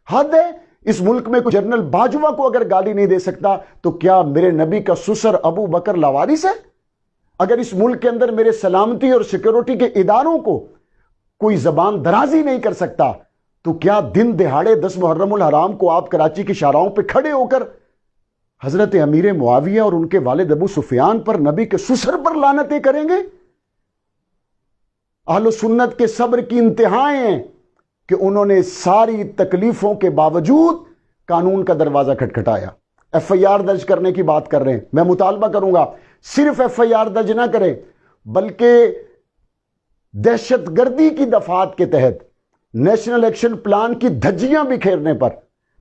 حد ہے. اس ملک میں کوئی جنرل باجوہ کو اگر گالی نہیں دے سکتا تو کیا میرے نبی کا سسر ابو بکر لاوارث ہے؟ اگر اس ملک کے اندر میرے سلامتی اور سیکورٹی کے اداروں کو کوئی زبان درازی نہیں کر سکتا تو کیا دن دہاڑے 10 محرم الحرام کو آپ کراچی کی شاہراہوں پہ کھڑے ہو کر حضرت امیر معاویہ اور ان کے والد ابو سفیان پر، نبی کے سسر پر لعنتیں کریں گے؟ اہل سنت کے صبر کی انتہائیں ہیں کہ انہوں نے ساری تکلیفوں کے باوجود قانون کا دروازہ کھٹکھٹایا. ایف آئی آر درج کرنے کی بات کر رہے ہیں، میں مطالبہ کروں گا صرف ایف آئی آر درج نہ کریں بلکہ دہشت گردی کی دفعات کے تحت نیشنل ایکشن پلان کی دھجیاں بکھیرنے پر،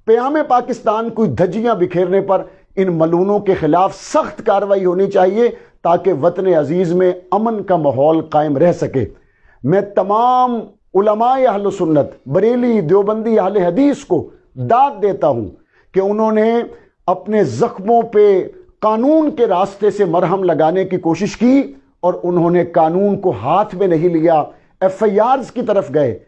پیام پاکستان کوئی دھجیاں بکھیرنے پر ان ملعونوں کے خلاف سخت کارروائی ہونی چاہیے تاکہ وطن عزیز میں امن کا ماحول قائم رہ سکے. میں تمام علماء اہل سنت، بریلی، دیوبندی، اہل حدیث کو داد دیتا ہوں کہ انہوں نے اپنے زخموں پہ قانون کے راستے سے مرہم لگانے کی کوشش کی اور انہوں نے قانون کو ہاتھ میں نہیں لیا، ایف آئی آرز کی طرف گئے،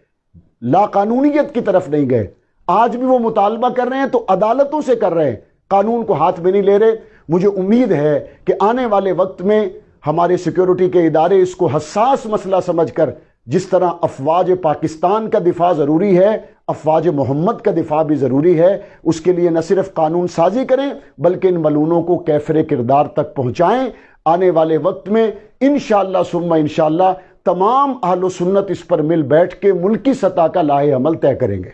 لا قانونیت کی طرف نہیں گئے. آج بھی وہ مطالبہ کر رہے ہیں تو عدالتوں سے کر رہے ہیں، قانون کو ہاتھ میں نہیں لے رہے. مجھے امید ہے کہ آنے والے وقت میں ہمارے سیکیورٹی کے ادارے اس کو حساس مسئلہ سمجھ کر، جس طرح افواج پاکستان کا دفاع ضروری ہے، افواج محمد کا دفاع بھی ضروری ہے، اس کے لیے نہ صرف قانون سازی کریں بلکہ ان ملعونوں کو کیفر کردار تک پہنچائیں. آنے والے وقت میں انشاءاللہ ثم انشاءاللہ تمام اہل سنت اس پر مل بیٹھ کے ملکی سطح کا لائحہ عمل طے کریں گے.